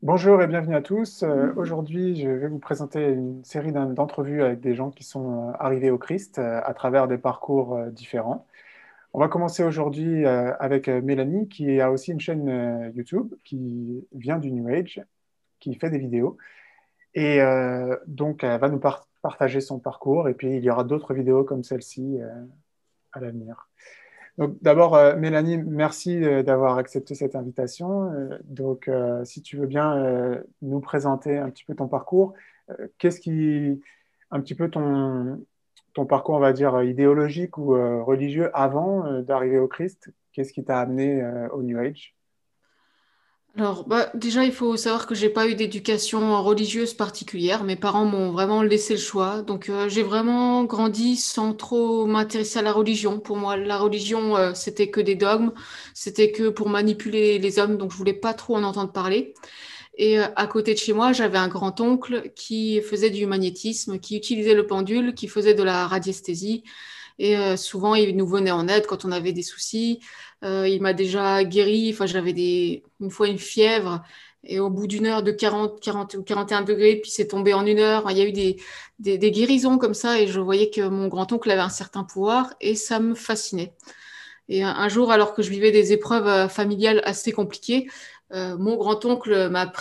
Bonjour et bienvenue à tous. Aujourd'hui, je vais vous présenter une série d'entrevues avec des gens qui sont arrivés au Christ à travers des parcours différents. On va commencer aujourd'hui avec Mélanie, qui a aussi une chaîne YouTube, qui vient du New Age, qui fait des vidéos. Et donc, elle va nous partager son parcours. Et puis, il y aura d'autres vidéos comme celle-ci à l'avenir. Donc, d'abord, Mélanie, merci d'avoir accepté cette invitation. Si tu veux bien nous présenter un petit peu ton parcours, qu'est-ce qui, un petit peu ton parcours, on va dire, idéologique ou religieux avant d'arriver au Christ, qu'est-ce qui t'a amené au New Age? Alors, déjà, il faut savoir que j'ai pas eu d'éducation religieuse particulière. Mes parents m'ont vraiment laissé le choix. Donc, j'ai vraiment grandi sans trop m'intéresser à la religion. Pour moi, la religion, c'était que des dogmes. C'était que pour manipuler les hommes. Donc, je voulais pas trop en entendre parler. Et à côté de chez moi, j'avais un grand-oncle qui faisait du magnétisme, qui utilisait le pendule, qui faisait de la radiesthésie. Et souvent, il nous venait en aide quand on avait des soucis. Il m'a déjà guéri. Enfin, une fois une fièvre. Et au bout d'une heure de 40 ou 41 degrés, puis c'est tombé en une heure. Enfin, il y a eu des guérisons comme ça. Et je voyais que mon grand-oncle avait un certain pouvoir. Et ça me fascinait. Et un jour, alors que je vivais des épreuves familiales assez compliquées, mon grand-oncle m'a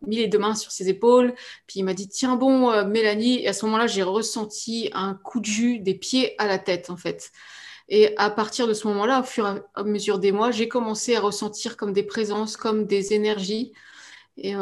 mis les deux mains sur ses épaules, puis il m'a dit, tiens bon, Mélanie. Et à ce moment-là, j'ai ressenti un coup de jus des pieds à la tête, en fait. Et à partir de ce moment-là, au fur et à mesure des mois, j'ai commencé à ressentir comme des présences, comme des énergies. Et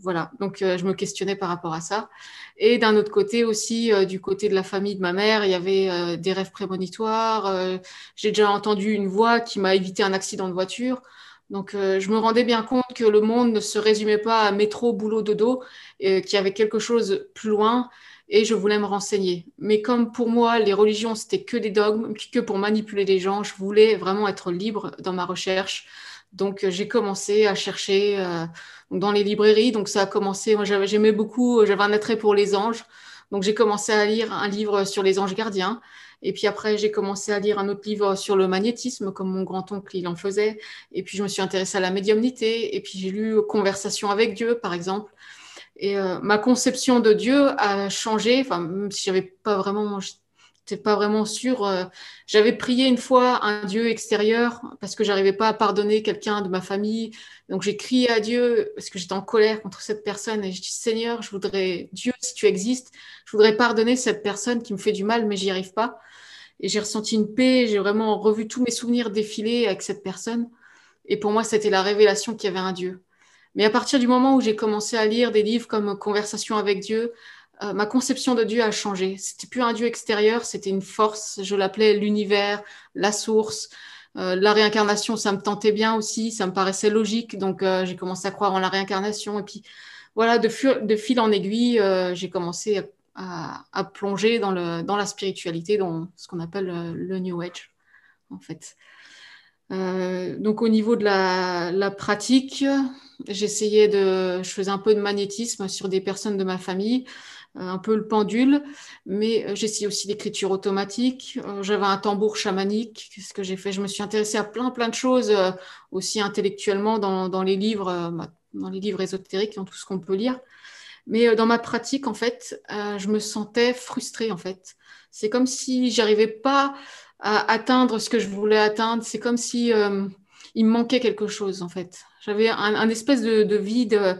voilà, donc je me questionnais par rapport à ça. Et d'un autre côté aussi, du côté de la famille de ma mère, il y avait des rêves prémonitoires. J'ai déjà entendu une voix qui m'a évité un accident de voiture. Donc je me rendais bien compte que le monde ne se résumait pas à métro, boulot, dodo, et qu'il y avait quelque chose plus loin. Et je voulais me renseigner. Mais comme pour moi, les religions, c'était que des dogmes, que pour manipuler les gens, je voulais vraiment être libre dans ma recherche. Donc, j'ai commencé à chercher dans les librairies. Donc, ça a commencé. Moi, j'aimais beaucoup. J'avais un attrait pour les anges. Donc, j'ai commencé à lire un livre sur les anges gardiens. Et puis après, j'ai commencé à lire un autre livre sur le magnétisme, comme mon grand-oncle, il en faisait. Et puis, je me suis intéressée à la médiumnité. Et puis, j'ai lu Conversation avec Dieu, par exemple. Et ma conception de Dieu a changé. Enfin, même si j'étais pas vraiment sûre. J'avais prié une fois un Dieu extérieur parce que j'arrivais pas à pardonner quelqu'un de ma famille. Donc j'ai crié à Dieu parce que j'étais en colère contre cette personne et je dis Seigneur, je voudrais Dieu, si tu existes, je voudrais pardonner cette personne qui me fait du mal, mais j'y arrive pas. Et j'ai ressenti une paix. J'ai vraiment revu tous mes souvenirs défiler avec cette personne. Et pour moi, c'était la révélation qu'il y avait un Dieu. Mais à partir du moment où j'ai commencé à lire des livres comme Conversation avec Dieu, ma conception de Dieu a changé. C'était plus un Dieu extérieur, c'était une force. Je l'appelais l'univers, la source. La réincarnation, ça me tentait bien aussi, ça me paraissait logique. Donc j'ai commencé à croire en la réincarnation. Et puis voilà, de fil en aiguille, j'ai commencé à plonger dans la spiritualité, dans ce qu'on appelle le New Age, en fait. Donc au niveau de la pratique, je faisais un peu de magnétisme sur des personnes de ma famille, un peu le pendule, mais j'essayais aussi l'écriture automatique. J'avais un tambour chamanique. Qu'est-ce que j'ai fait? Je me suis intéressée à plein de choses, aussi intellectuellement dans les livres, dans les livres ésotériques, dans tout ce qu'on peut lire. Mais dans ma pratique, en fait, je me sentais frustrée, en fait. C'est comme si j'arrivais pas à atteindre ce que je voulais atteindre. C'est comme si il me manquait quelque chose, en fait. J'avais un espèce de vide.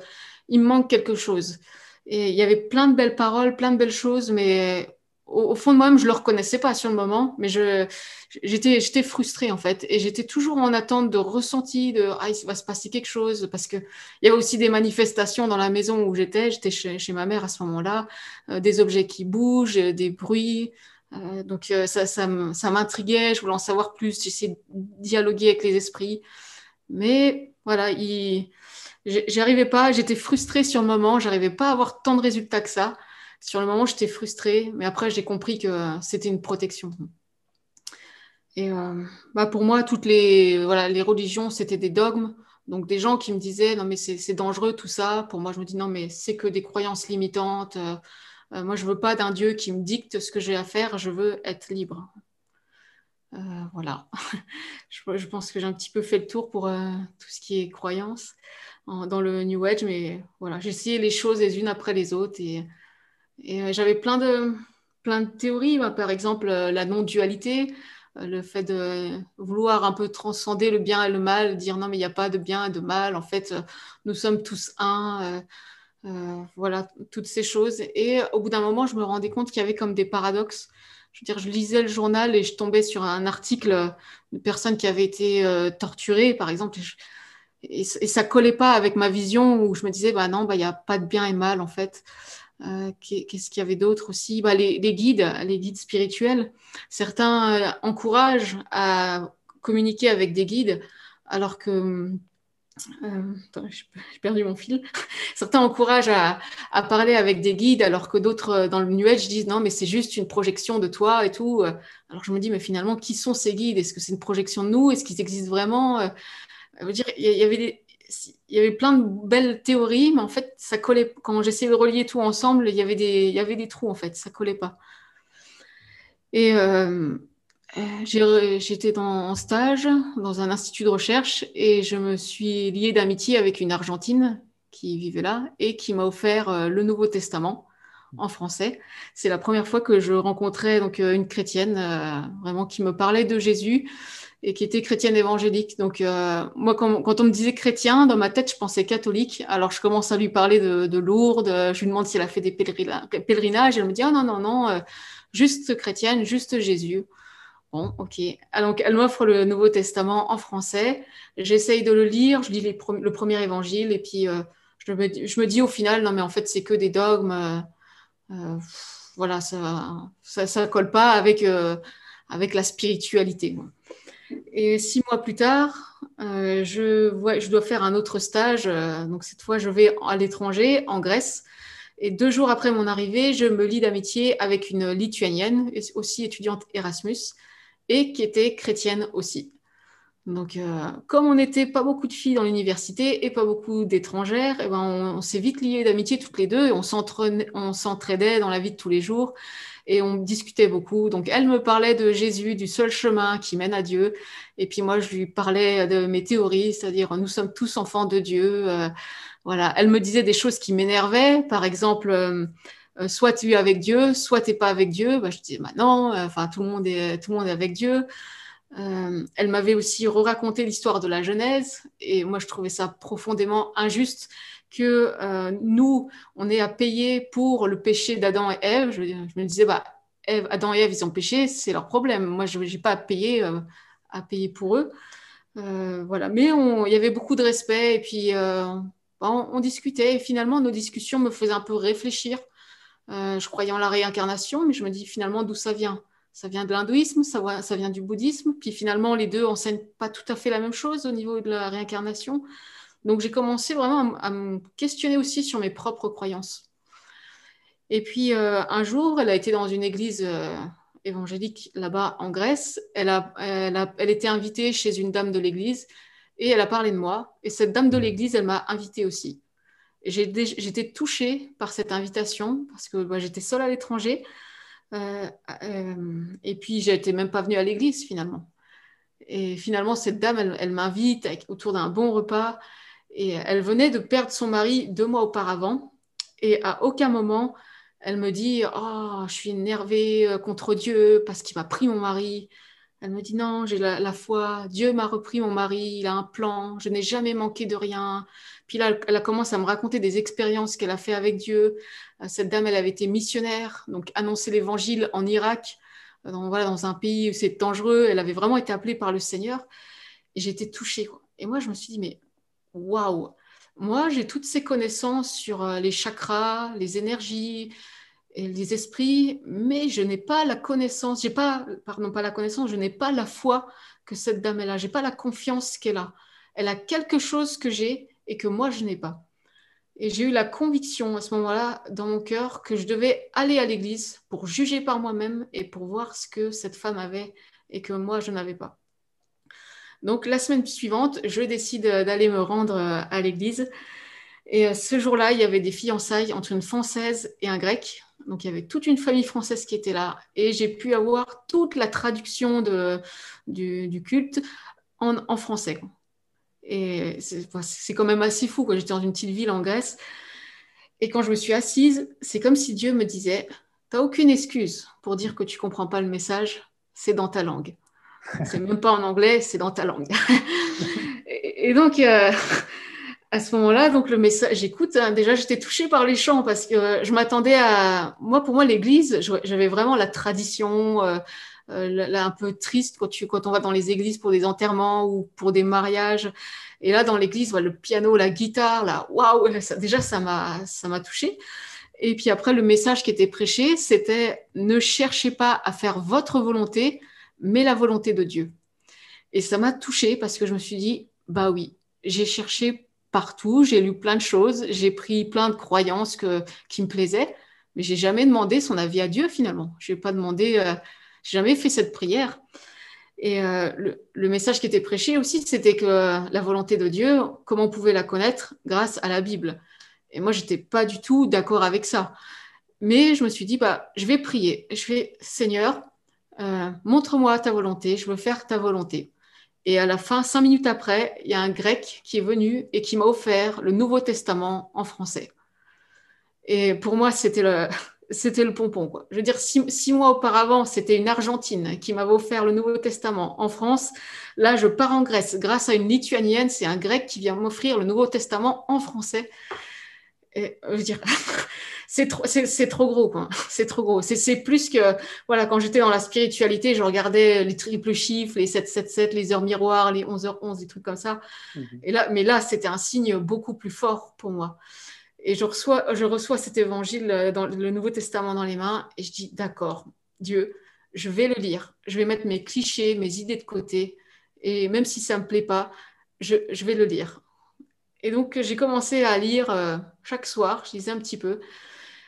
Il me manque quelque chose. Et il y avait plein de belles paroles, plein de belles choses, mais au fond de moi-même, je le reconnaissais pas sur le moment. Mais j'étais frustrée, en fait. Et j'étais toujours en attente de ressenti, de ah, il va se passer quelque chose, parce que il y avait aussi des manifestations dans la maison où j'étais. J'étais chez ma mère à ce moment-là, des objets qui bougent, des bruits. Donc ça m'intriguait, je voulais en savoir plus, j'essayais de dialoguer avec les esprits. Mais voilà, j'arrivais pas, j'étais frustrée sur le moment, j'arrivais pas à avoir tant de résultats que ça. Sur le moment, j'étais frustrée, mais après, j'ai compris que c'était une protection. Et pour moi, voilà, les religions, c'était des dogmes. Donc des gens qui me disaient, non mais c'est dangereux tout ça. Pour moi, je me dis, non mais c'est que des croyances limitantes. Moi, je veux pas d'un Dieu qui me dicte ce que j'ai à faire, je veux être libre. Euh, voilà. Je pense que j'ai un petit peu fait le tour pour tout ce qui est croyance dans le New Age, mais voilà, j'ai essayé les choses les unes après les autres et j'avais plein de théories, moi, par exemple la non-dualité, le fait de vouloir un peu transcender le bien et le mal, dire non mais il n'y a pas de bien et de mal, en fait nous sommes tous un, voilà, toutes ces choses. Et au bout d'un moment, je me rendais compte qu'il y avait comme des paradoxes. Je veux dire, je lisais le journal et je tombais sur un article de personnes qui avaient été torturées, par exemple, et ça collait pas avec ma vision où je me disais, bah non, bah il y a pas de bien et mal en fait. Qu'est-ce qu'il y avait d'autre aussi? Bah, les guides spirituels. Certains encouragent à communiquer avec des guides, alors que attends, j'ai perdu mon fil. Certains encouragent à parler avec des guides, alors que d'autres dans le New Age disent non, mais c'est juste une projection de toi et tout. Alors je me dis, mais finalement, qui sont ces guides? Est-ce que c'est une projection de nous? Est-ce qu'ils existent vraiment? Je veux dire, il y avait plein de belles théories, mais en fait, ça collait. Quand j'essayais de relier tout ensemble, il y avait des trous en fait, ça collait pas. Et j'étais en stage dans un institut de recherche et je me suis liée d'amitié avec une Argentine qui vivait là et qui m'a offert le Nouveau Testament en français. C'est la première fois que je rencontrais donc une chrétienne vraiment qui me parlait de Jésus et qui était chrétienne évangélique. Donc moi, quand on me disait chrétien, dans ma tête, je pensais catholique. Alors je commence à lui parler de Lourdes. Je lui demande si elle a fait des pèlerinages. Elle me dit ah non non non, juste chrétienne, juste Jésus. Bon, ok. Ah, donc, elle m'offre le Nouveau Testament en français. J'essaye de le lire. Je lis le premier évangile et puis je me dis au final, non, mais en fait, c'est que des dogmes. Voilà, ça colle pas avec la spiritualité. Et 6 mois plus tard, je dois faire un autre stage. Donc, cette fois, je vais à l'étranger, en Grèce. Et 2 jours après mon arrivée, je me lie d'amitié avec une Lituanienne, aussi étudiante Erasmus et qui était chrétienne aussi. Donc, comme on n'était pas beaucoup de filles dans l'université et pas beaucoup d'étrangères, eh ben on s'est vite liées d'amitié toutes les deux et on s'entraidait dans la vie de tous les jours et on discutait beaucoup. Donc, elle me parlait de Jésus, du seul chemin qui mène à Dieu. Et puis moi, je lui parlais de mes théories, c'est-à-dire nous sommes tous enfants de Dieu. Voilà, elle me disait des choses qui m'énervaient. Par exemple, soit tu es avec Dieu, soit tu n'es pas avec Dieu. Bah, je disais, bah non, enfin, tout le monde est avec Dieu. Elle m'avait aussi raconté l'histoire de la Genèse et moi je trouvais ça profondément injuste que nous, on ait à payer pour le péché d'Adam et Ève. Je me disais, bah, Adam et Ève, ils ont péché, c'est leur problème. Moi, je n'ai pas à payer pour eux. Voilà. Mais il y avait beaucoup de respect et puis on discutait et finalement nos discussions me faisaient un peu réfléchir. Je croyais en la réincarnation, mais je me dis finalement d'où ça vient. Ça vient de l'hindouisme, ça vient du bouddhisme, puis finalement les deux enseignent pas tout à fait la même chose au niveau de la réincarnation. Donc j'ai commencé vraiment à me questionner aussi sur mes propres croyances. Et puis un jour, elle a été dans une église évangélique là-bas en Grèce. Elle était invitée chez une dame de l'église et elle a parlé de moi. Et cette dame de l'église, elle m'a invitée aussi. J'étais touchée par cette invitation parce que bah, j'étais seule à l'étranger. Et puis, j'étais même pas venue à l'église finalement. Et finalement, cette dame, elle m'invite autour d'un bon repas. Et elle venait de perdre son mari 2 mois auparavant. Et à aucun moment, elle me dit, oh, je suis énervée contre Dieu parce qu'il m'a pris mon mari. Elle me dit, non, j'ai la foi. Dieu m'a repris mon mari. Il a un plan. Je n'ai jamais manqué de rien. Puis là, elle a commencé à me raconter des expériences qu'elle a fait avec Dieu. Cette dame, elle avait été missionnaire, donc annoncer l'évangile en Irak, voilà, dans un pays où c'est dangereux. Elle avait vraiment été appelée par le Seigneur. Et j'étais touchée, quoi. Et moi, je me suis dit, mais waouh! Moi, j'ai toutes ces connaissances sur les chakras, les énergies et les esprits, mais je n'ai pas la connaissance, j'ai pas, pardon, pas la connaissance, je n'ai pas la foi que cette dame elle a, j'ai pas la confiance qu'elle a. Elle a quelque chose que j'ai et que moi je n'ai pas. Et j'ai eu la conviction à ce moment-là dans mon cœur que je devais aller à l'église pour juger par moi-même et pour voir ce que cette femme avait et que moi je n'avais pas. Donc la semaine suivante, je décide d'aller me rendre à l'église Et ce jour-là, il y avait des fiançailles entre une Française et un Grec. Donc, il y avait toute une famille française qui était là. Et j'ai pu avoir toute la traduction du culte en français. Et c'est quand même assez fou, quoi. J'étais dans une petite ville en Grèce. Et quand je me suis assise, c'est comme si Dieu me disait, t'as aucune excuse pour dire que tu comprends pas le message, c'est dans ta langue. C'est même pas en anglais, c'est dans ta langue. Et donc, à ce moment-là, donc le message, j'écoute, hein, déjà j'étais touchée par les chants parce que je m'attendais à... Moi, pour moi, l'église, j'avais vraiment la tradition, là, un peu triste quand on va dans les églises pour des enterrements ou pour des mariages. Et là, dans l'église, le piano, la guitare, là, waouh, déjà ça m'a touchée. Et puis après, le message qui était prêché, c'était ne cherchez pas à faire votre volonté, mais la volonté de Dieu. Et ça m'a touchée parce que je me suis dit, bah oui, j'ai cherché partout, j'ai lu plein de choses, j'ai pris plein de croyances qui me plaisaient, mais j'ai jamais demandé son avis à Dieu finalement. J'ai pas demandé, j'ai jamais fait cette prière. Et le message qui était prêché aussi, c'était que la volonté de Dieu, comment on pouvait la connaître grâce à la Bible. Et moi, j'étais pas du tout d'accord avec ça. Mais je me suis dit, bah, je vais prier. Je vais, Seigneur, montre-moi ta volonté, je veux faire ta volonté. Et à la fin, 5 minutes après, il y a un grec qui est venu et qui m'a offert le Nouveau Testament en français. Et pour moi, c'était le pompon, quoi. Je veux dire, 6 mois auparavant, c'était une Argentine qui m'avait offert le Nouveau Testament en France. Là, je pars en Grèce grâce à une Lituanienne. C'est un grec qui vient m'offrir le Nouveau Testament en français. Et, je veux dire, c'est trop gros, quoi. C'est trop gros. C'est plus que, voilà, quand j'étais dans la spiritualité, je regardais les triples chiffres, les 777, les heures miroirs, les 11h11, des trucs comme ça. Mhm. Mais là, c'était un signe beaucoup plus fort pour moi. Et je reçois cet évangile dans le Nouveau Testament dans les mains et je dis, d'accord, Dieu, je vais le lire. Je vais mettre mes clichés, mes idées de côté. Et même si ça ne me plaît pas, je vais le lire. Et donc, j'ai commencé à lire chaque soir, je lisais un petit peu.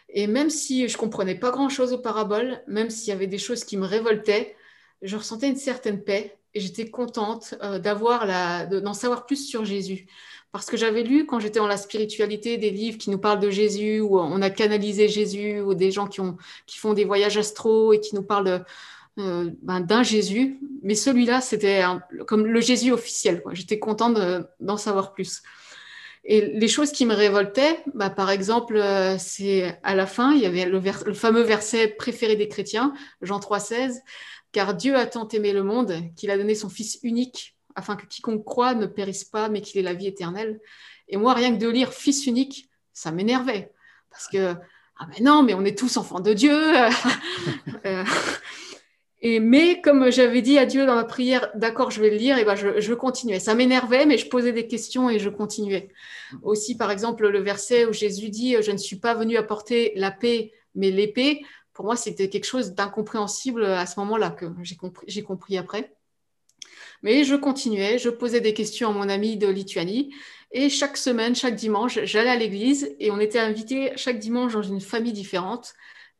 Et même si je comprenais pas grand-chose aux paraboles, même s'il y avait des choses qui me révoltaient, je ressentais une certaine paix et j'étais contente d'en savoir plus sur Jésus. Parce que j'avais lu, quand j'étais dans la spiritualité, des livres qui nous parlent de Jésus, où on a canalisé Jésus, ou des gens qui font des voyages astraux et qui nous parlent d'un Jésus. Mais celui-là, c'était comme le Jésus officiel, quoi. J'étais contente d'en savoir plus. Et les choses qui me révoltaient, bah, par exemple, c'est à la fin, il y avait le fameux verset préféré des chrétiens, Jean 3,16, car Dieu a tant aimé le monde qu'il a donné son Fils unique, afin que quiconque croit ne périsse pas, mais qu'il ait la vie éternelle. Et moi, rien que de lire Fils unique, ça m'énervait. Parce que, ah ben non, mais on est tous enfants de Dieu. Euh, mais comme j'avais dit à Dieu dans ma prière, d'accord, je vais le lire, et ben je continuais. Ça m'énervait, mais je posais des questions et je continuais. Aussi, par exemple, le verset où Jésus dit, je ne suis pas venu apporter la paix, mais l'épée. Pour moi, c'était quelque chose d'incompréhensible à ce moment-là que j'ai compris après. Mais je continuais, je posais des questions à mon ami de Lituanie. Et chaque semaine, chaque dimanche, j'allais à l'église et on était invités chaque dimanche dans une famille différente.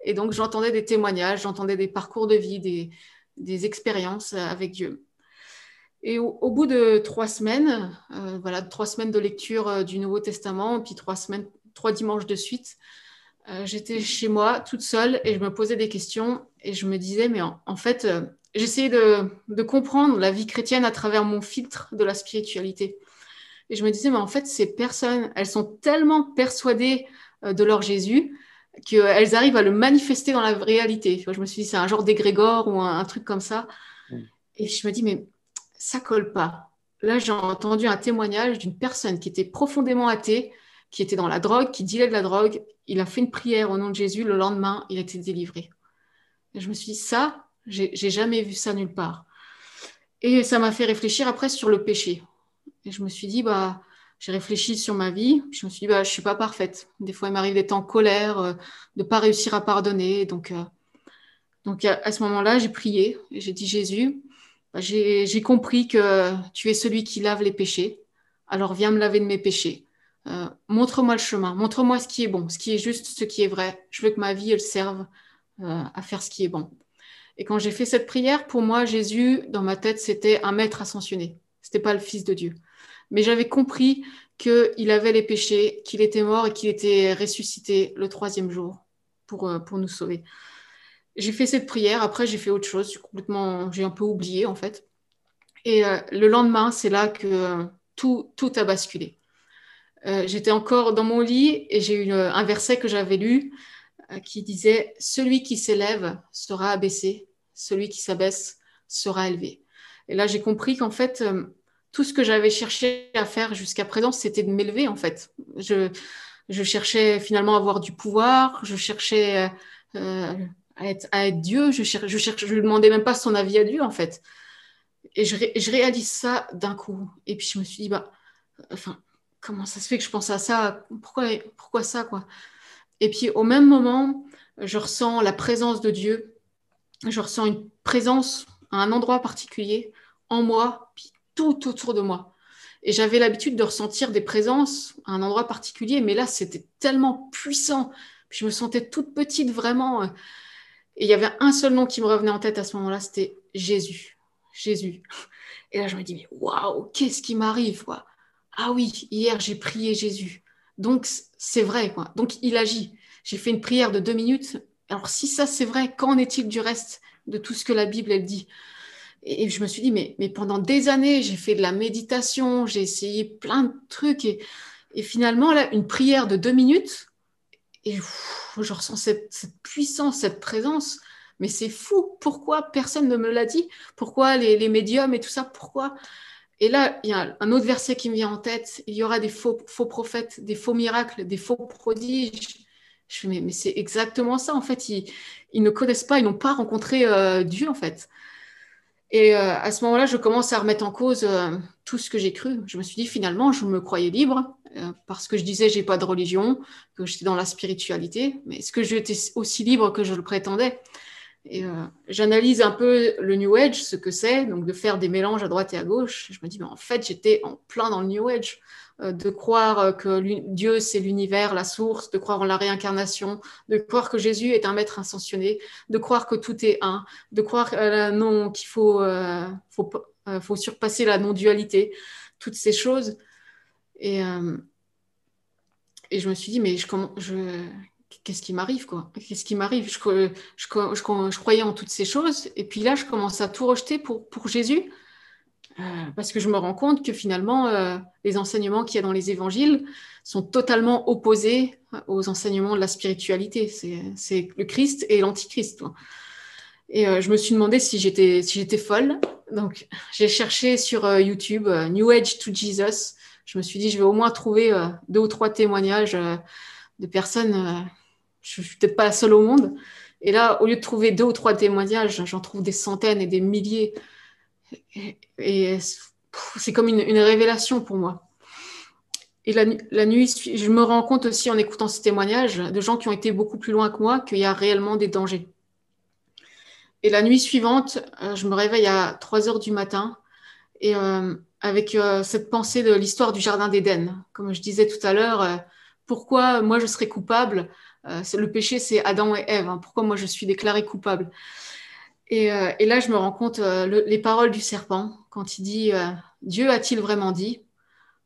Et donc, j'entendais des témoignages, j'entendais des parcours de vie, des expériences avec Dieu. Et au bout de 3 semaines, voilà, 3 semaines de lecture du Nouveau Testament, puis 3 semaines, 3 dimanches de suite, j'étais chez moi toute seule et je me posais des questions et je me disais, mais en fait, j'essayais de comprendre la vie chrétienne à travers mon filtre de la spiritualité. Et je me disais, mais en fait, ces personnes, elles sont tellement persuadées de leur Jésus qu'elles arrivent à le manifester dans la réalité. Tu vois, je me suis dit, c'est un genre d'égrégore ou un truc comme ça. Mhm. Et je me dis, mais ça colle pas. Là, j'ai entendu un témoignage d'une personne qui était profondément athée, qui était dans la drogue, qui dealait de la drogue. Il a fait une prière au nom de Jésus. Le lendemain, il a été délivré. Et je me suis dit, ça, j'ai jamais vu ça nulle part. Et ça m'a fait réfléchir après sur le péché. Et je me suis dit, bah, j'ai réfléchi sur ma vie. Je me suis dit, bah, je suis pas parfaite. Des fois, il m'arrive d'être en colère, de pas réussir à pardonner. Donc à ce moment-là, j'ai prié et j'ai dit, Jésus, bah, j'ai compris que tu es celui qui lave les péchés. Alors viens me laver de mes péchés. Montre-moi le chemin, montre-moi ce qui est bon, ce qui est juste, ce qui est vrai. Je veux que ma vie, elle serve à faire ce qui est bon. Et quand j'ai fait cette prière, pour moi, Jésus, dans ma tête, c'était un maître ascensionné. C'était pas le Fils de Dieu. Mais j'avais compris qu'il avait les péchés, qu'il était mort et qu'il était ressuscité le troisième jour pour nous sauver. J'ai fait cette prière, après j'ai fait autre chose, j'ai un peu oublié en fait. Et le lendemain, c'est là que tout a basculé. J'étais encore dans mon lit et j'ai eu un verset que j'avais lu qui disait celui qui s'élève sera abaissé, celui qui s'abaisse sera élevé. Et là, j'ai compris qu'en fait, tout ce que j'avais cherché à faire jusqu'à présent, c'était de m'élever en fait. Je cherchais finalement à avoir du pouvoir, je cherchais à être Dieu, je lui demandais même pas son avis à Dieu en fait. Et je réalise ça d'un coup. Et puis je me suis dit, bah, enfin, comment ça se fait que je pense à ça? Pourquoi ça, quoi? Et puis au même moment, je ressens la présence de Dieu. Je ressens une présence à un endroit particulier en moi, puis tout autour de moi. Et j'avais l'habitude de ressentir des présences à un endroit particulier, mais là, c'était tellement puissant. Puis je me sentais toute petite, vraiment. Et il y avait un seul nom qui me revenait en tête à ce moment-là, c'était Jésus. Jésus. Et là, je me dis, mais waouh, qu'est-ce qui m'arrive, quoi? Ah oui, hier, j'ai prié Jésus. Donc, c'est vrai, quoi. Donc, il agit. J'ai fait une prière de 2 minutes. Alors, si ça, c'est vrai, qu'en est-il du reste de tout ce que la Bible, elle dit? Et je me suis dit, mais pendant des années, j'ai fait de la méditation, j'ai essayé plein de trucs. Et finalement, là, une prière de 2 minutes, et je ressens cette puissance, cette présence. Mais c'est fou. Pourquoi personne ne me l'a dit? Pourquoi les médiums et tout ça? Pourquoi? Et là, il y a un autre verset qui me vient en tête. Il y aura des faux prophètes, des faux miracles, des faux prodiges. Je fais, mais c'est exactement ça. En fait, ils ne connaissent pas, ils n'ont pas rencontré Dieu, en fait. Et à ce moment-là, je commence à remettre en cause tout ce que j'ai cru. Je me suis dit, finalement, je me croyais libre parce que je disais, j'ai pas de religion, que j'étais dans la spiritualité. Mais est-ce que j'étais aussi libre que je le prétendais? Et j'analyse un peu le New Age, ce que c'est, donc de faire des mélanges à droite et à gauche. Je me dis, mais en fait, j'étais en plein dans le New Age, de croire que Dieu, c'est l'univers, la source, de croire en la réincarnation, de croire que Jésus est un maître ascensionné, de croire que tout est un, de croire non, qu'il faut surpasser la non-dualité, toutes ces choses. Et, euh, et je me suis dit, mais qu'est-ce qui m'arrive, quoi? Qu'est-ce qui m'arrive? Je croyais en toutes ces choses. Et puis là, je commence à tout rejeter pour Jésus. Parce que je me rends compte que finalement, les enseignements qu'il y a dans les évangiles sont totalement opposés aux enseignements de la spiritualité. C'est le Christ et l'Antichrist, quoi. Et je me suis demandé si j'étais folle. Donc, j'ai cherché sur YouTube New Age to Jesus. Je me suis dit, je vais au moins trouver 2 ou 3 témoignages de personnes. Je ne suis peut-être pas la seule au monde. Et là, au lieu de trouver 2 ou 3 témoignages, j'en trouve des centaines et des milliers. Et c'est comme une révélation pour moi. Et la nuit, je me rends compte aussi en écoutant ces témoignages de gens qui ont été beaucoup plus loin que moi qu'il y a réellement des dangers. Et la nuit suivante, je me réveille à 3 heures du matin et avec cette pensée de l'histoire du Jardin d'Éden. Comme je disais tout à l'heure, pourquoi moi je serais coupable? Le péché, c'est Adam et Ève, hein. Pourquoi moi je suis déclarée coupable? Et là, je me rends compte les paroles du serpent quand il dit Dieu a-t-il vraiment dit?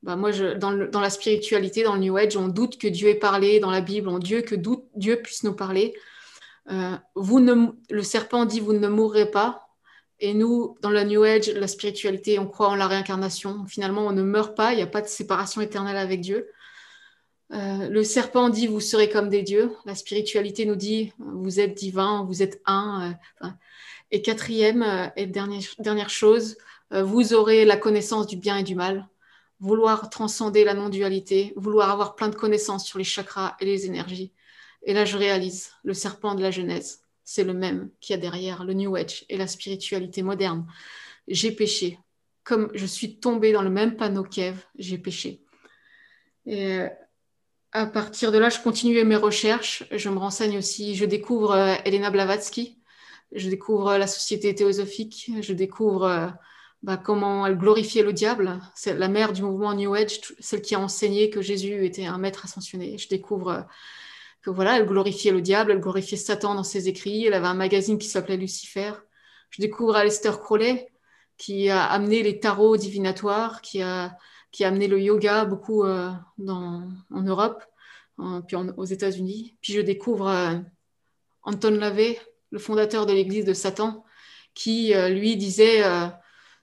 Bah, moi, dans la spiritualité, dans le New Age, on doute que Dieu ait parlé. Dans la Bible, on dit que Dieu puisse nous parler. Le serpent dit vous ne mourrez pas. Et nous, dans la New Age, la spiritualité, on croit en la réincarnation. Finalement, on ne meurt pas, il n'y a pas de séparation éternelle avec Dieu. Le serpent dit vous serez comme des dieux. La spiritualité nous dit vous êtes divin, vous êtes un. Et quatrième et dernière chose, vous aurez la connaissance du bien et du mal. Vouloir transcender la non-dualité, vouloir avoir plein de connaissances sur les chakras et les énergies. Et là, je réalise, le serpent de la Genèse, c'est le même qu'il y a derrière le New Age et la spiritualité moderne. J'ai péché. Comme je suis tombée dans le même panneau qu'Ève, j'ai péché. Et à partir de là, je continue mes recherches. Je me renseigne aussi. Je découvre Elena Blavatsky. Je découvre la société théosophique. Je découvre comment elle glorifiait le diable. C'est la mère du mouvement New Age, celle qui a enseigné que Jésus était un maître ascensionné. Je découvre que voilà, elle glorifiait le diable, elle glorifiait Satan dans ses écrits. Elle avait un magazine qui s'appelait Lucifer. Je découvre Aleister Crowley, qui a amené les tarots divinatoires, qui qui a amené le yoga beaucoup en Europe, puis aux États-Unis. Puis je découvre Anton LaVey, le fondateur de l'Église de Satan, qui lui disait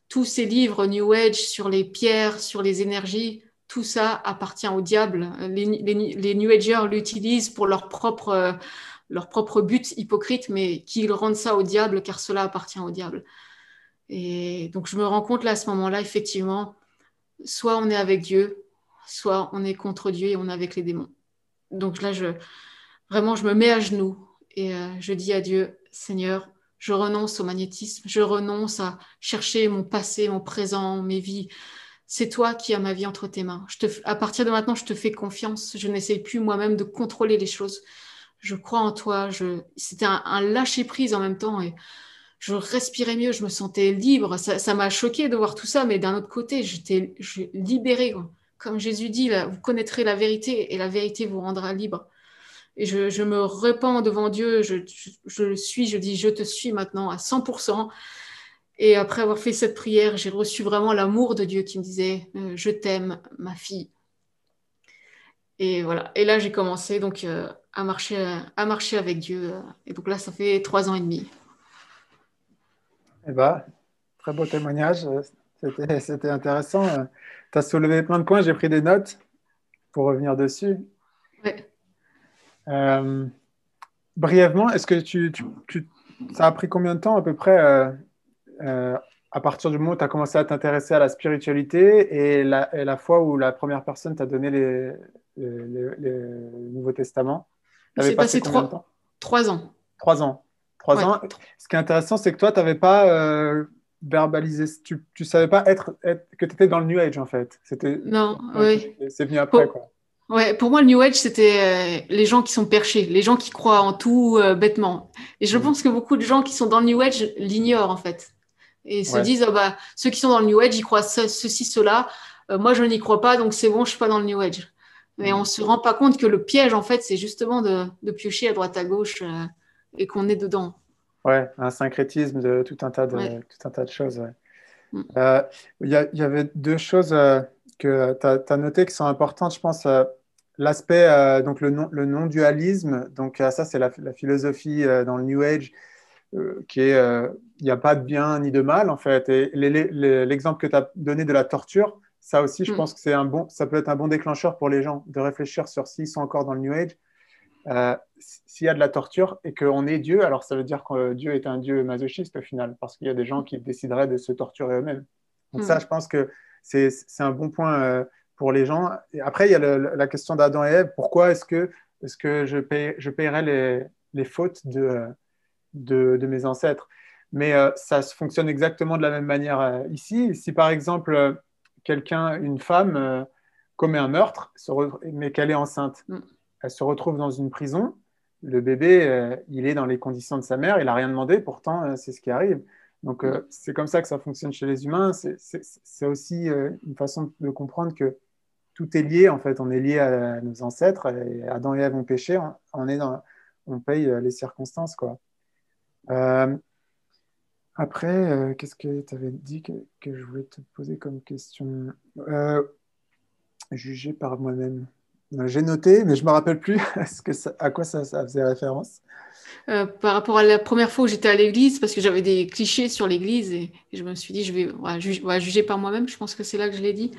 tous ces livres New Age sur les pierres, sur les énergies, tout ça appartient au diable. Les New Agers l'utilisent pour leur propre but hypocrite, mais qu'ils rendent ça au diable car cela appartient au diable. Et donc je me rends compte là à ce moment-là, effectivement, soit on est avec Dieu, soit on est contre Dieu et on est avec les démons. Donc là, vraiment, je me mets à genoux et je dis à Dieu, Seigneur, je renonce au magnétisme, je renonce à chercher mon passé, mon présent, mes vies. C'est toi qui as ma vie entre tes mains. À partir de maintenant, je te fais confiance. Je n'essaye plus moi-même de contrôler les choses. Je crois en toi. C'était un lâcher-prise en même temps. Et je respirais mieux, je me sentais libre. Ça m'a choqué de voir tout ça, mais d'un autre côté, j'étais libérée, quoi. Comme Jésus dit, là, vous connaîtrez la vérité et la vérité vous rendra libre. Et je me repens devant Dieu, je le suis, je dis, je te suis maintenant à 100%. Et après avoir fait cette prière, j'ai reçu vraiment l'amour de Dieu qui me disait, je t'aime, ma fille. Et voilà. Et là, j'ai commencé donc à marcher avec Dieu. Et donc là, ça fait 3 ans et demi. Eh ben, très beau témoignage. C'était intéressant. Tu as soulevé plein de points, j'ai pris des notes pour revenir dessus. Ouais. Euh, Brièvement, est-ce que ça a pris combien de temps à peu près euh, à partir du moment où tu as commencé à t'intéresser à la spiritualité et la fois où la première personne t'a donné les Nouveaux Testaments? Il Tu avais s'est passé passé combien de temps? 3 ans. 3 ans. 3 ans. Ouais. Ce qui est intéressant, c'est que toi, tu n'avais pas verbalisé, tu ne savais pas que tu étais dans le New Age, en fait. Non, oui. C'est venu après, Pour, quoi. ouais, pour moi, le New Age, c'était les gens qui sont perchés, les gens qui croient en tout bêtement. Et je Mm. pense que beaucoup de gens qui sont dans le New Age l'ignorent, en fait. Et se Ouais. disent, ah bah, ceux qui sont dans le New Age, ils croient ceci, cela. Moi, je n'y crois pas, donc c'est bon, je suis pas dans le New Age. Mais on Mm. se rend pas compte que le piège, en fait, c'est justement de piocher à droite à gauche et qu'on est dedans. Ouais, un syncrétisme de Ouais. tout un tas de choses. Ouais. Mm. Euh, il y avait deux choses que tu as notées qui sont importantes, je pense. L'aspect, donc le non-dualisme, donc ça, c'est la philosophie dans le New Age qui est, il n'y a pas de bien ni de mal, en fait. Et l'exemple que tu as donné de la torture, ça aussi, je Mm. pense que ça peut être un bon déclencheur pour les gens de réfléchir sur s'ils sont encore dans le New Age. S'il y a de la torture et qu'on est Dieu, alors ça veut dire que Dieu est un Dieu masochiste au final, parce qu'il y a des gens qui décideraient de se torturer eux-mêmes. Donc ça, Mm. je pense que c'est un bon point pour les gens. Et après, il y a la question d'Adam et Ève. Pourquoi est-ce que je paierais les fautes de mes ancêtres? Mais ça fonctionne exactement de la même manière ici. Si par exemple, une femme commet un meurtre, mais qu'elle est enceinte, Mm. elle se retrouve dans une prison. Le bébé, il est dans les conditions de sa mère, il n'a rien demandé, pourtant, c'est ce qui arrive. Donc, Mm. c'est comme ça que ça fonctionne chez les humains. C'est aussi une façon de comprendre que tout est lié, en fait. On est lié à nos ancêtres. Et Adam et Ève ont péché, on paye les circonstances, quoi. Euh, Après, qu'est-ce que tu avais dit que je voulais te poser comme question? Euh, Juger par moi-même. J'ai noté, mais je ne me rappelle plus à quoi ça faisait référence. Par rapport à la première fois où j'étais à l'église, parce que j'avais des clichés sur l'église et je me suis dit, je vais voilà, juger par moi-même. Je pense que c'est là que je l'ai dit.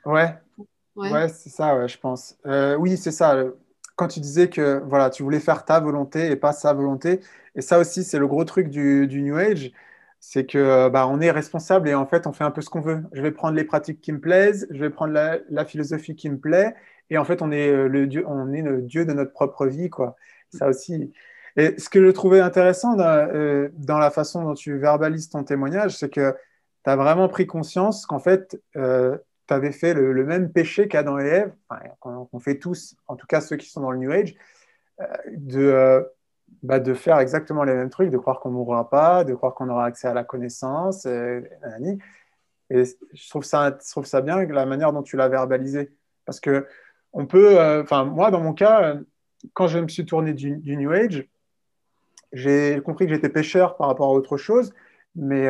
Ouais, Ouais. ouais, c'est ça, ouais, je pense. Oui, c'est ça. Quand tu disais que voilà, tu voulais faire ta volonté et pas sa volonté, et ça aussi, c'est le gros truc du New Age, c'est que bah, on est responsable et en fait, on fait un peu ce qu'on veut. Je vais prendre les pratiques qui me plaisent, je vais prendre la philosophie qui me plaît, et en fait, on est le dieu de notre propre vie, quoi. Ça aussi. Et ce que je trouvais intéressant dans la façon dont tu verbalises ton témoignage, c'est que tu as vraiment pris conscience qu'en fait, tu avais fait le même péché qu'Adam et Ève, enfin, qu'on fait tous, en tout cas ceux qui sont dans le New Age, de, euh, de faire exactement les mêmes trucs, de croire qu'on ne mourra pas, de croire qu'on aura accès à la connaissance. Et je trouve ça bien la manière dont tu l'as verbalisé. Parce que on peut, enfin, moi, dans mon cas, quand je me suis tourné du New Age, j'ai compris que j'étais pécheur par rapport à autre chose, mais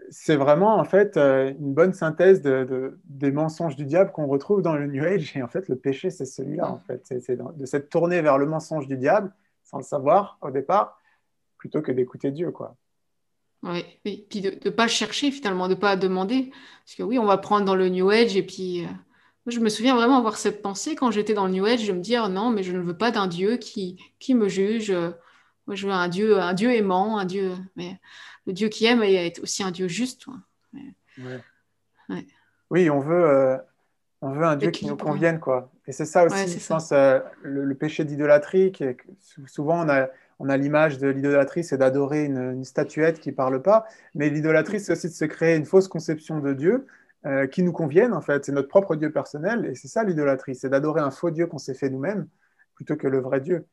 c'est vraiment en fait une bonne synthèse des mensonges du diable qu'on retrouve dans le New Age. Et en fait, le péché, c'est celui-là, en fait. C'est de s'être tourné vers le mensonge du diable, sans le savoir au départ, plutôt que d'écouter Dieu, quoi. Oui, oui. Puis de ne pas chercher finalement, de ne pas demander. Parce que oui, on va prendre dans le New Age et puis moi, je me souviens vraiment avoir cette pensée quand j'étais dans le New Age, de me dire non, mais je ne veux pas d'un Dieu qui me juge. Moi, je veux un Dieu aimant, un Dieu, mais le Dieu qui aime est aussi un Dieu juste, quoi. Ouais. Ouais. Oui, on veut un Dieu qui nous Équilibre. convienne, quoi. Et c'est ça Ouais, aussi, c'est je ça. pense, le péché d'idolâtrie, souvent on a l'image de l'idolâtrie, c'est d'adorer une statuette qui parle pas, mais l'idolâtrie, c'est aussi de se créer une fausse conception de Dieu qui nous convienne, en fait. C'est notre propre Dieu personnel, et c'est ça l'idolâtrie, c'est d'adorer un faux Dieu qu'on s'est fait nous-mêmes, plutôt que le vrai Dieu.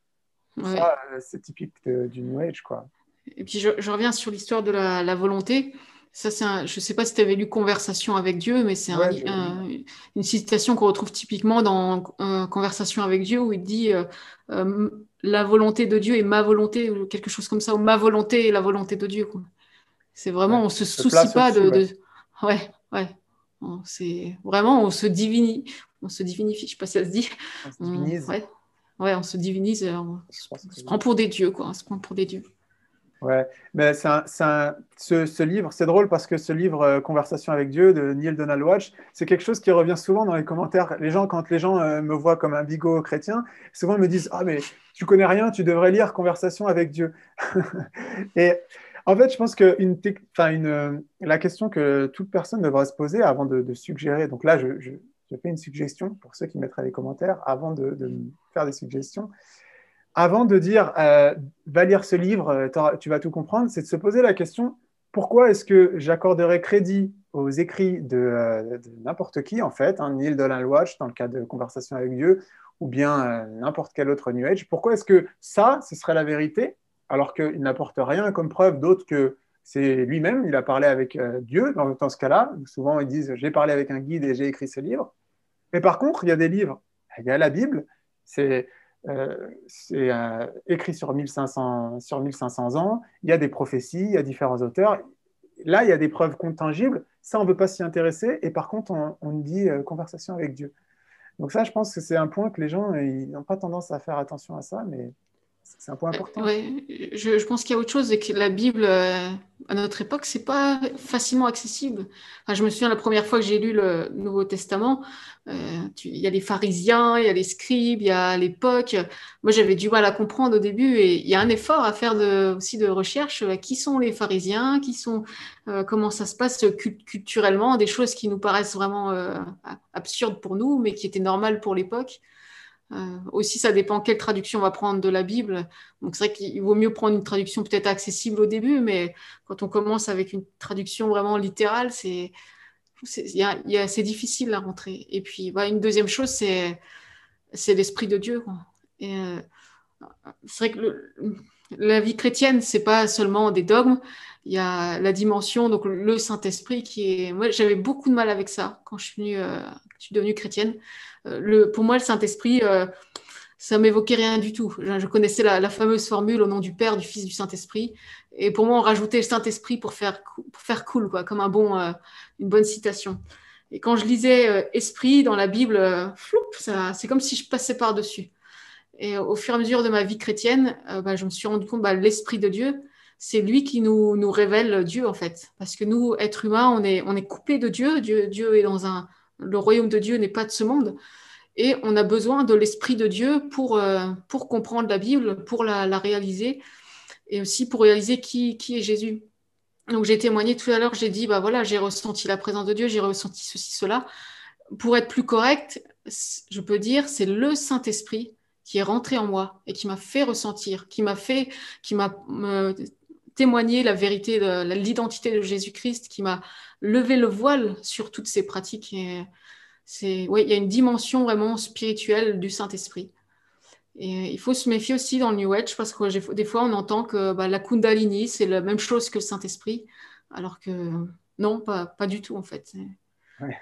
Et Ouais. ça, c'est typique du New Age, quoi. Et puis je reviens sur l'histoire de la volonté. Ça, je ne sais pas si tu avais lu Conversation avec Dieu, mais c'est Ouais, j'ai lu. une citation qu'on retrouve typiquement dans Conversation avec Dieu, où il dit euh, la volonté de Dieu est ma volonté, ou quelque chose comme ça, ou ma volonté est la volonté de Dieu, quoi. C'est Ouais. vraiment, on se Se soucie place pas au-dessus, ouais. Ouais, ouais. C'est vraiment, on se divinifie, je sais pas si ça se dit. On se divinise, Ouais, ouais, on se divinise, je pense on que se oui. prend pour des dieux, quoi. On se prend pour des dieux. Ouais, mais ce livre, c'est drôle parce que ce livre, Conversation avec Dieu de Neil Donald Walsh, c'est quelque chose qui revient souvent dans les commentaires. Quand les gens me voient comme un bigot chrétien, souvent ils me disent, ah, mais tu connais rien, tu devrais lire Conversation avec Dieu. Et en fait, je pense que la question que toute personne devrait se poser avant de suggérer, donc là, je fais une suggestion pour ceux qui mettraient les commentaires, avant de me faire des suggestions avant de dire va lire ce livre, tu vas tout comprendre, c'est de se poser la question pourquoi est-ce que j'accorderais crédit aux écrits de n'importe qui, en fait, Neil Donald Walsh, dans le cas de Conversation avec Dieu, ou bien n'importe quel autre New Age, pourquoi est-ce que ça, ce serait la vérité, alors qu'il n'apporte rien comme preuve d'autre que c'est lui-même, il a parlé avec Dieu dans ce cas-là. Souvent, ils disent j'ai parlé avec un guide et j'ai écrit ce livre. Mais par contre, il y a des livres, il y a la Bible, c'est écrit sur 1500 ans, il y a des prophéties, il y a différents auteurs. Là, il y a des preuves tangibles, ça, on ne veut pas s'y intéresser, et par contre, on dit conversation avec Dieu. Donc ça, je pense que c'est un point que les gens, ils n'ont pas tendance à faire attention à ça, mais c'est un point important. Ouais, je pense qu'il y a autre chose, c'est que la Bible, à notre époque, c'est pas facilement accessible. Enfin, je me souviens la première fois que j'ai lu le Nouveau Testament, il y a les pharisiens, il y a les scribes, il y a l'époque. Moi, j'avais du mal à comprendre au début, et il y a un effort à faire aussi de recherche. Qui sont les pharisiens? Comment ça se passe culturellement? Des choses qui nous paraissent vraiment absurdes pour nous, mais qui étaient normales pour l'époque. Aussi, ça dépend quelle traduction on va prendre de la Bible. Donc, c'est vrai qu'il vaut mieux prendre une traduction peut-être accessible au début, mais quand on commence avec une traduction vraiment littérale, c'est difficile à rentrer. Et puis, bah, une deuxième chose, c'est l'Esprit de Dieu, quoi. Et, c'est vrai que la vie chrétienne, c'est pas seulement des dogmes. Il y a la dimension, donc le Saint-Esprit qui est. Moi, j'avais beaucoup de mal avec ça quand je suis devenue chrétienne. Pour moi, le Saint-Esprit, ça m'évoquait rien du tout. Je connaissais la fameuse formule au nom du Père, du Fils, du Saint-Esprit. Et pour moi, on rajoutait le Saint-Esprit pour faire cool, quoi, comme une bonne citation. Et quand je lisais Esprit dans la Bible, floup, c'est comme si je passais par-dessus. Et au fur et à mesure de ma vie chrétienne, bah, je me suis rendu compte, bah, l'Esprit de Dieu, c'est lui qui nous révèle Dieu, en fait. Parce que nous, êtres humains, on est coupés de Dieu. Dieu est le royaume de Dieu n'est pas de ce monde. Et on a besoin de l'Esprit de Dieu pour comprendre la Bible, pour la réaliser, et aussi pour réaliser qui est Jésus. Donc j'ai témoigné tout à l'heure, j'ai dit, bah voilà, j'ai ressenti la présence de Dieu, j'ai ressenti ceci, cela. Pour être plus correct, je peux dire, c'est le Saint-Esprit qui est rentré en moi et qui m'a fait ressentir, qui m'a témoigné la vérité, l'identité de Jésus-Christ, qui m'a levé le voile sur toutes ces pratiques. Et oui, il y a une dimension vraiment spirituelle du Saint-Esprit. Et il faut se méfier aussi dans le New Age parce que des fois on entend que bah, la Kundalini c'est la même chose que le Saint-Esprit, alors que non, pas du tout en fait. Ouais.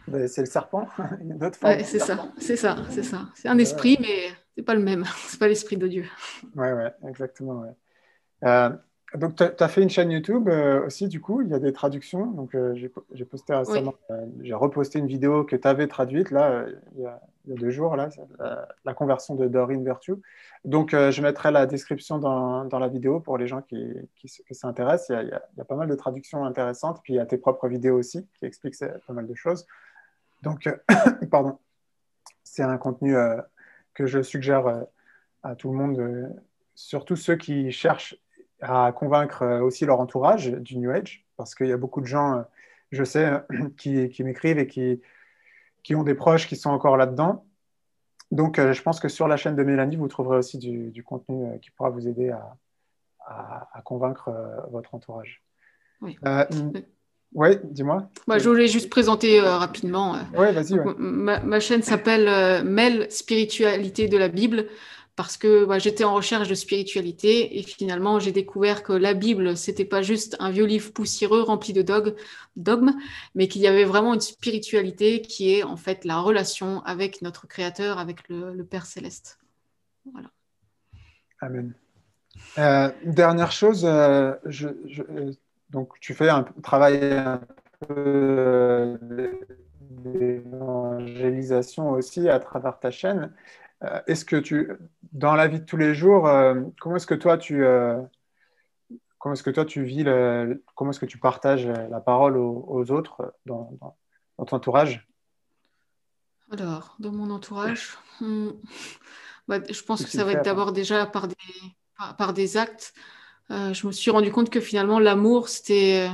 Ben, c'est le serpent, une autre forme Ouais, de serpent. c'est ça, c'est ça. C'est un Ouais, esprit, mais c'est pas le même. C'est pas l'esprit de Dieu. ouais, ouais, exactement. Ouais. Euh, Donc, tu as fait une chaîne YouTube aussi, du coup, il y a des traductions. Donc, j'ai posté récemment, Oui, j'ai reposté une vidéo que tu avais traduite, là, il y a 2 jours, là, c'est la conversion de Doreen Virtue. Donc, je mettrai la description dans la vidéo pour les gens qui s'intéressent. Il y a pas mal de traductions intéressantes. Puis, il y a tes propres vidéos aussi qui expliquent pas mal de choses. Donc, pardon, c'est un contenu que je suggère à tout le monde, surtout ceux qui cherchent à convaincre aussi leur entourage du New Age, parce qu'il y a beaucoup de gens, je sais, qui m'écrivent et qui ont des proches qui sont encore là-dedans. Donc, je pense que sur la chaîne de Mélanie, vous trouverez aussi du contenu qui pourra vous aider à convaincre votre entourage. oui. Euh, ouais, dis-moi. Bah, je voulais juste présenter rapidement. Ouais, vas-y, Donc, ouais. ma chaîne s'appelle Mel Spiritualité de la Bible parce que bah, j'étais en recherche de spiritualité et finalement j'ai découvert que la Bible, c'était pas juste un vieux livre poussiéreux rempli de dogmes, mais qu'il y avait vraiment une spiritualité qui est en fait la relation avec notre Créateur, avec le Père Céleste. Voilà. Amen. Dernière chose, donc tu fais un travail un peu d'évangélisation aussi à travers ta chaîne. Est-ce que dans la vie de tous les jours, comment est-ce que toi tu vis comment est-ce que tu partages la parole aux autres dans ton entourage? Alors, dans mon entourage, bah, je pense Si que tu le ça va fais, être attends. d'abord déjà par des actes. Je me suis rendu compte que finalement, l'amour, c'est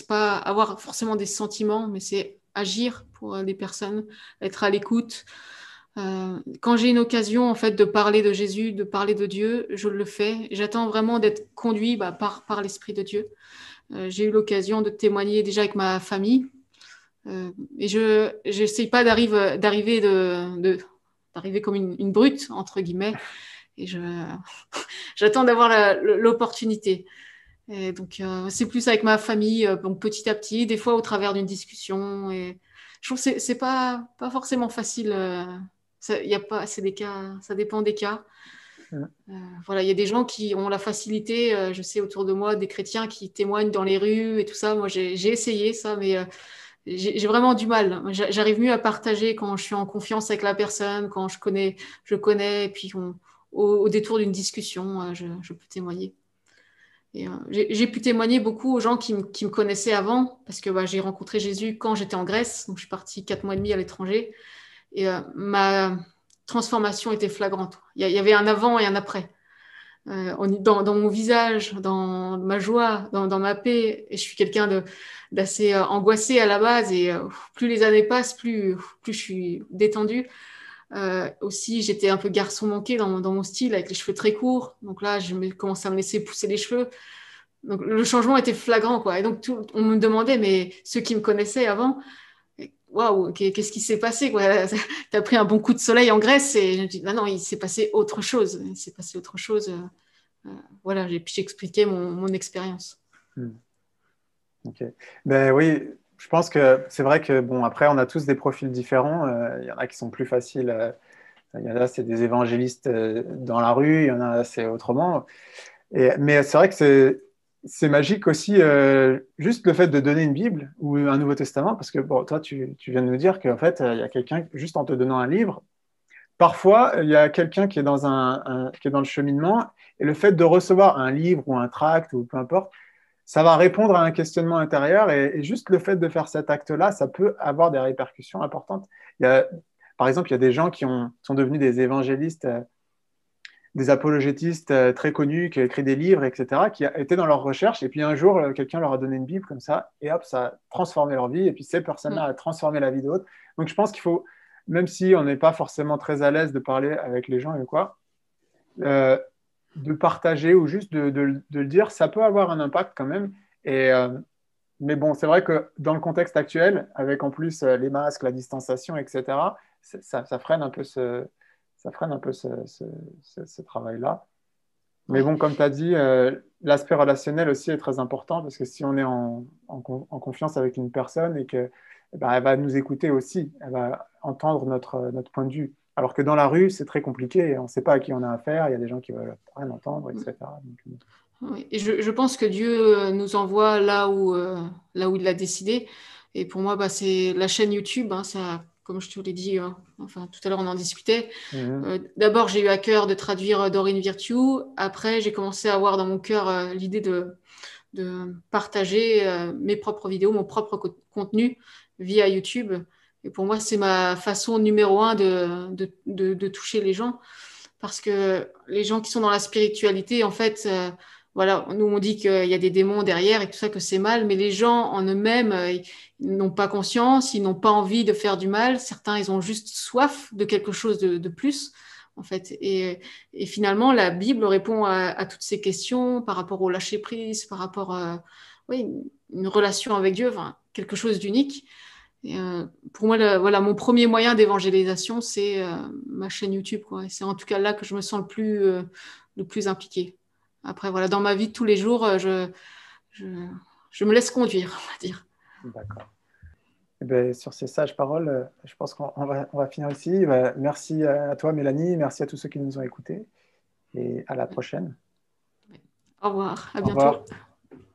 pas avoir forcément des sentiments, mais c'est agir pour les personnes, être à l'écoute. Quand j'ai une occasion, en fait, de parler de Jésus, de parler de Dieu, je le fais. J'attends vraiment d'être conduit bah, par l'Esprit de Dieu. J'ai eu l'occasion de témoigner déjà avec ma famille. Et je n'essaye pas d'arriver comme une brute, entre guillemets. Et j'attends d'avoir l'opportunité. Et donc, c'est plus avec ma famille, donc petit à petit, des fois au travers d'une discussion. Et je trouve que c'est pas forcément facile. Y a pas, c'est des cas, ça dépend des cas. Mm. Voilà, il y a des gens qui ont la facilité, je sais autour de moi, des chrétiens qui témoignent dans les rues et tout ça. Moi, j'ai essayé ça, mais j'ai vraiment du mal. J'arrive mieux à partager quand je suis en confiance avec la personne, quand je connais, et puis au détour d'une discussion, je peux témoigner. Et, j'ai pu témoigner beaucoup aux gens qui me connaissaient avant, parce que bah, j'ai rencontré Jésus quand j'étais en Grèce, donc je suis partie 4 mois et demi à l'étranger, et ma transformation était flagrante. Il y avait un avant et un après. Dans mon visage, dans ma joie, dans ma paix. Et je suis quelqu'un d'assez angoissé à la base. Et plus les années passent, plus je suis détendue. Aussi, j'étais un peu garçon manqué dans mon style, avec les cheveux très courts. Donc là, commencé à me laisser pousser les cheveux. Donc le changement était flagrant, quoi. Et donc on me demandait, mais ceux qui me connaissaient avant, waouh, qu'est-ce qui s'est passé, quoi? T'as pris un bon coup de soleil en Grèce et je me dis, bah non, il s'est passé autre chose. Il s'est passé autre chose. Voilà, j'ai expliqué mon expérience. Mm. Ok. Ben oui, je pense que c'est vrai que, bon, après, on a tous des profils différents. Il y en a qui sont plus faciles. Il y en a, c'est des évangélistes dans la rue. Il y en a, c'est autrement. Mais c'est vrai que c'est magique aussi, juste le fait de donner une Bible ou un Nouveau Testament, parce que bon, toi, tu viens de nous dire qu'en fait, il y a quelqu'un, juste en te donnant un livre, parfois, il y a quelqu'un qui est qui est dans le cheminement, et le fait de recevoir un livre ou un tract ou peu importe, ça va répondre à un questionnement intérieur, et juste le fait de faire cet acte-là, ça peut avoir des répercussions importantes. Il y a, par exemple, il y a des gens qui sont devenus des évangélistes des apologétistes très connus qui ont écrit des livres, etc., qui étaient dans leur recherche. Et puis un jour, quelqu'un leur a donné une Bible comme ça, et hop, ça a transformé leur vie. Et puis ces personnes-là Mm. ont transformé la vie d'autres. Donc je pense qu'il faut, même si on n'est pas forcément très à l'aise de parler avec les gens et quoi, euh, de partager ou juste de le dire, ça peut avoir un impact quand même. Et, mais bon, c'est vrai que dans le contexte actuel, avec en plus les masques, la distanciation, etc., ça freine un peu ce travail-là. Mais Ouais. bon, comme tu as dit, l'aspect relationnel aussi est très important parce que si on est en confiance avec une personne et que eh ben, elle va nous écouter aussi, elle va entendre notre point de vue. Alors que dans la rue, c'est très compliqué, on ne sait pas à qui on a affaire, il y a des gens qui veulent rien entendre, etc. Donc, Oui. Et je pense que Dieu nous envoie là où il l'a décidé. Et pour moi, bah, c'est la chaîne YouTube, hein, ça, comme je te l'ai dit, enfin, tout à l'heure, on en discutait. Mhm. D'abord, j'ai eu à cœur de traduire Dorine Virtue. Après, j'ai commencé à avoir dans mon cœur l'idée de partager mes propres vidéos, mon propre contenu via YouTube. Et pour moi, c'est ma façon numéro un de toucher les gens. Parce que les gens qui sont dans la spiritualité, en fait, voilà, nous on dit qu'il y a des démons derrière et tout ça, que c'est mal, mais les gens en eux-mêmes, ils n'ont pas conscience, ils n'ont pas envie de faire du mal. Certains, ils ont juste soif de quelque chose de plus, en fait. Et finalement, la Bible répond à toutes ces questions par rapport au lâcher-prise, par rapport à oui, une relation avec Dieu, enfin, quelque chose d'unique. Et, pour moi, voilà, mon premier moyen d'évangélisation, c'est ma chaîne YouTube, quoi. Et c'est en tout cas là que je me sens le plus impliquée. Après, voilà, dans ma vie de tous les jours, je, je me laisse conduire, on va dire. D'accord. Eh ben, sur ces sages paroles, je pense on va finir ici. Eh ben, merci à toi, Mélanie. Merci à tous ceux qui nous ont écoutés. Et à la prochaine. Au revoir, à Au revoir. bientôt.